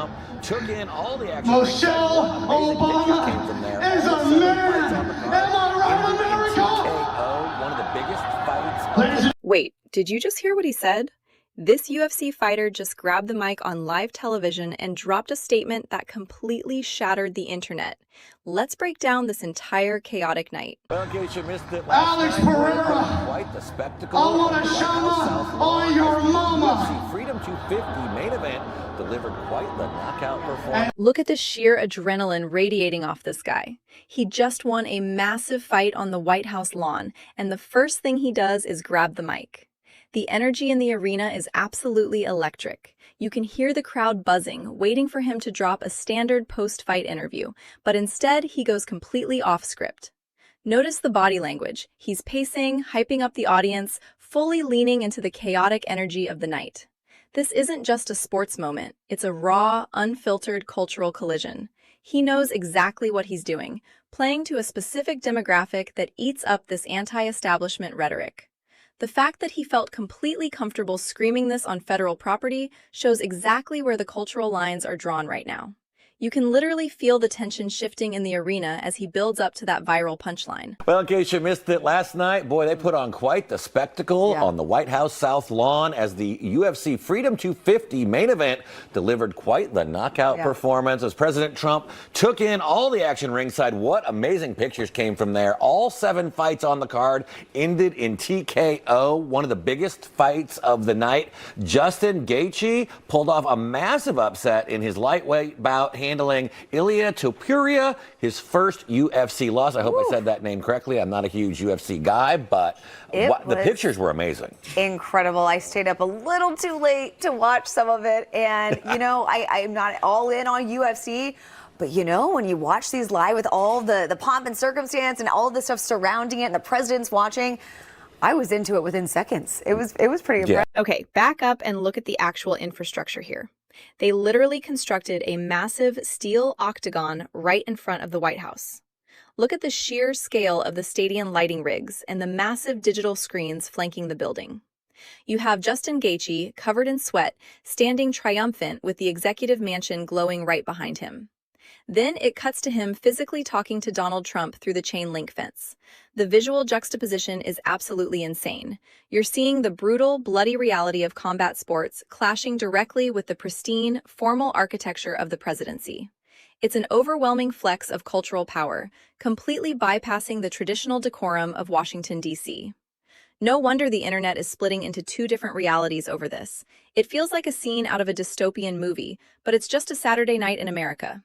Trump took in all the action. Michelle Obama came from there. is a man. Am I right, America? TKO, one of the biggest fights. Wait, did you just hear what he said? This UFC fighter just grabbed the mic on live television and dropped a statement that completely shattered the internet. Let's break down this entire chaotic night. Well, in case you missed it Alex Pereira, quite the spectacle. I want to shama on your mama. UFC Freedom 250 main event delivered quite the knockout performance. Look at the sheer adrenaline radiating off this guy. He just won a massive fight on the White House lawn, and the first thing he does is grab the mic. The energy in the arena is absolutely electric. You can hear the crowd buzzing, waiting for him to drop a standard post-fight interview, but instead he goes completely off script. Notice the body language. He's pacing, hyping up the audience, fully leaning into the chaotic energy of the night. This isn't just a sports moment. It's a raw, unfiltered cultural collision. He knows exactly what he's doing, playing to a specific demographic that eats up this anti-establishment rhetoric. The fact that he felt completely comfortable screaming this on federal property shows exactly where the cultural lines are drawn right now. You can literally feel the tension shifting in the arena as he builds up to that viral punchline. Well, in case you missed it last night, boy, they put on quite the spectacle on the White House South Lawn as the UFC Freedom 250 main event delivered quite the knockout performance as President Trump took in all the action ringside. What amazing pictures came from there. All 7 fights on the card ended in TKO, one of the biggest fights of the night. Justin Gaethje pulled off a massive upset in his lightweight bout, handling Ilia Topuria, his first UFC loss. I hope I said that name correctly. I'm not a huge UFC guy, but the pictures were amazing. Incredible. I stayed up a little too late to watch some of it. And, you know, I'm not all in on UFC. But, you know, when you watch these live with all the pomp and circumstance and all the stuff surrounding it and the president's watching, I was into it within seconds. It was pretty impressive. Okay, back up and look at the actual infrastructure here. They literally constructed a massive steel octagon right in front of the White House. Look at the sheer scale of the stadium lighting rigs and the massive digital screens flanking the building. You have Justin Gaethje, covered in sweat, standing triumphant with the executive mansion glowing right behind him. Then it cuts to him physically talking to Donald Trump through the chain link fence. The visual juxtaposition is absolutely insane. You're seeing the brutal, bloody reality of combat sports clashing directly with the pristine, formal architecture of the presidency. It's an overwhelming flex of cultural power, completely bypassing the traditional decorum of Washington, D.C. No wonder the internet is splitting into 2 different realities over this. It feels like a scene out of a dystopian movie, but it's just a Saturday night in America.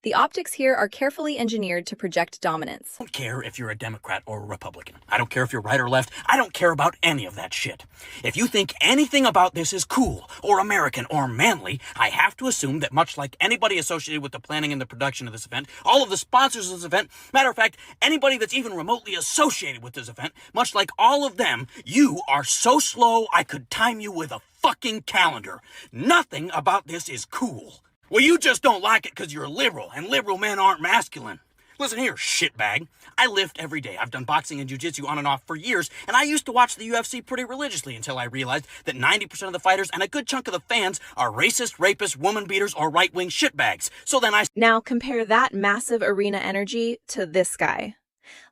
The optics here are carefully engineered to project dominance. I don't care if you're a Democrat or a Republican. I don't care if you're right or left. I don't care about any of that shit. If you think anything about this is cool or American or manly, I have to assume that much like anybody associated with the planning and the production of this event, all of the sponsors of this event, matter of fact, anybody that's even remotely associated with this event, much like all of them, you are so slow I could time you with a fucking calendar. Nothing about this is cool. Well, you just don't like it because you're a liberal, and liberal men aren't masculine. Listen here, shitbag. I lift every day. I've done boxing and jiu-jitsu on and off for years, and I used to watch the UFC pretty religiously until I realized that 90% of the fighters and a good chunk of the fans are racist, rapists, woman beaters, or right-wing shitbags. So then Now compare that massive arena energy to this guy.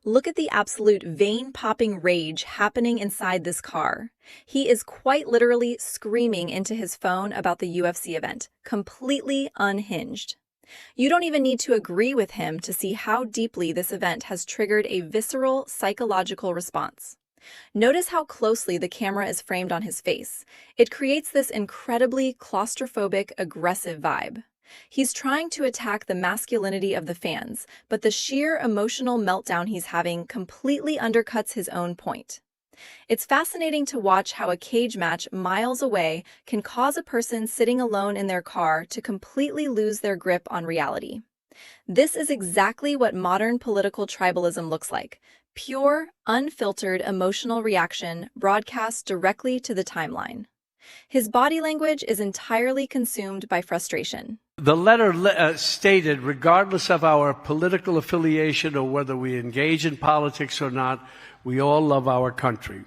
Look at the absolute vein-popping rage happening inside this car. He is quite literally screaming into his phone about the UFC event, completely unhinged. You don't even need to agree with him to see how deeply this event has triggered a visceral, psychological response. Notice how closely the camera is framed on his face. It creates this incredibly claustrophobic, aggressive vibe. He's trying to attack the masculinity of the fans, but the sheer emotional meltdown he's having completely undercuts his own point. It's fascinating to watch how a cage match miles away can cause a person sitting alone in their car to completely lose their grip on reality. This is exactly what modern political tribalism looks like. Pure, unfiltered emotional reaction broadcast directly to the timeline. His body language is entirely consumed by frustration. The letter stated, regardless of our political affiliation or whether we engage in politics or not, we all love our country.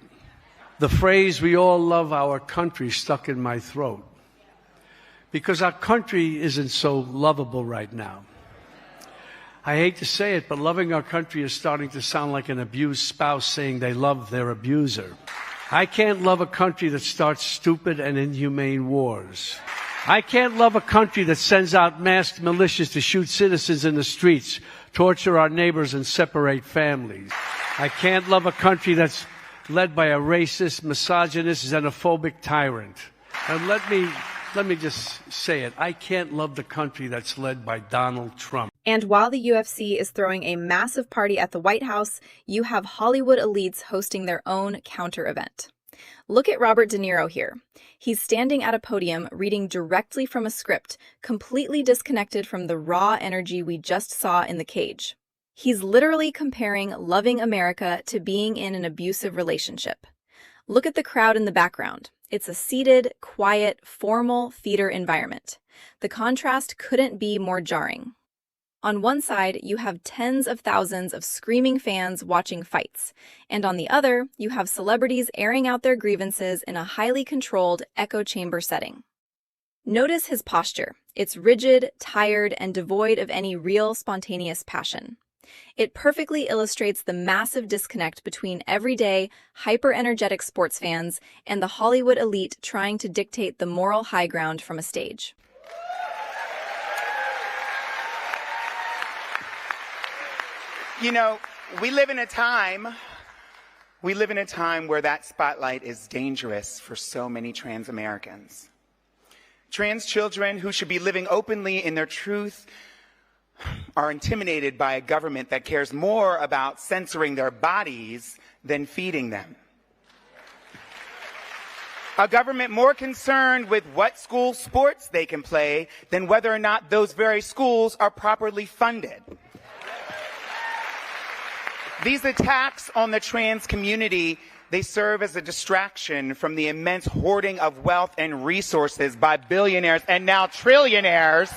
The phrase, "we all love our country," stuck in my throat. because our country isn't so lovable right now. I hate to say it, but loving our country is starting to sound like an abused spouse saying they love their abuser. I can't love a country that starts stupid and inhumane wars. I can't love a country that sends out masked militias to shoot citizens in the streets, torture our neighbors, and separate families. I can't love a country that's led by a racist, misogynist, xenophobic tyrant. And let me just say it. I can't love the country that's led by Donald Trump. And while the UFC is throwing a massive party at the White House, you have Hollywood elites hosting their own counter-event. Look at Robert De Niro here. He's standing at a podium reading directly from a script, completely disconnected from the raw energy we just saw in the cage. He's literally comparing loving America to being in an abusive relationship. Look at the crowd in the background. It's a seated, quiet, formal theater environment. The contrast couldn't be more jarring. On one side, you have tens of thousands of screaming fans watching fights, and on the other, you have celebrities airing out their grievances in a highly controlled echo chamber setting. Notice his posture. It's rigid, tired, and devoid of any real, spontaneous passion. It perfectly illustrates the massive disconnect between everyday, hyper-energetic sports fans and the Hollywood elite trying to dictate the moral high ground from a stage. You know, we live in a time where that spotlight is dangerous for so many trans Americans. Trans children who should be living openly in their truth are intimidated by a government that cares more about censoring their bodies than feeding them. A government more concerned with what school sports they can play than whether or not those very schools are properly funded. These attacks on the trans community, they serve as a distraction from the immense hoarding of wealth and resources by billionaires and now trillionaires.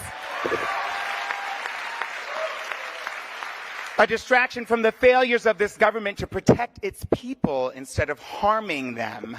A distraction from the failures of this government to protect its people instead of harming them.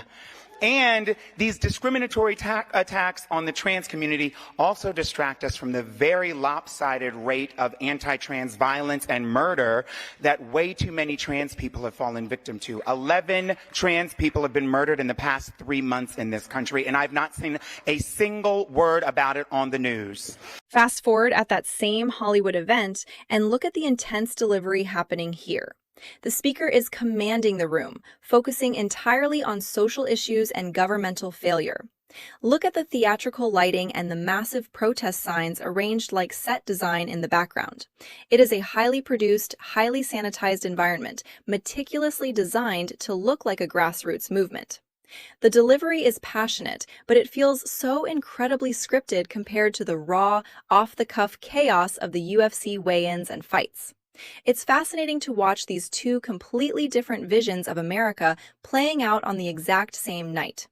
And these discriminatory attacks on the trans community also distract us from the very lopsided rate of anti-trans violence and murder that way too many trans people have fallen victim to. 11 trans people have been murdered in the past 3 months in this country, and I've not seen a single word about it on the news. Fast forward at that same Hollywood event and look at the intense delivery happening here. The speaker is commanding the room, focusing entirely on social issues and governmental failure. Look at the theatrical lighting and the massive protest signs arranged like set design in the background. It is a highly produced, highly sanitized environment, meticulously designed to look like a grassroots movement. The delivery is passionate, but it feels so incredibly scripted compared to the raw, off-the-cuff chaos of the UFC weigh-ins and fights. It's fascinating to watch these two completely different visions of America playing out on the exact same night.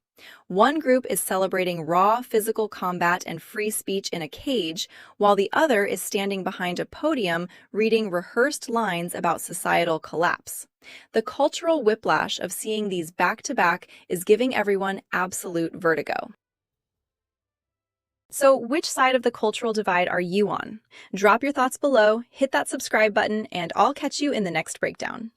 One group is celebrating raw physical combat and free speech in a cage, while the other is standing behind a podium reading rehearsed lines about societal collapse. The cultural whiplash of seeing these back-to-back is giving everyone absolute vertigo. So which side of the cultural divide are you on? Drop your thoughts below, hit that subscribe button, and I'll catch you in the next breakdown.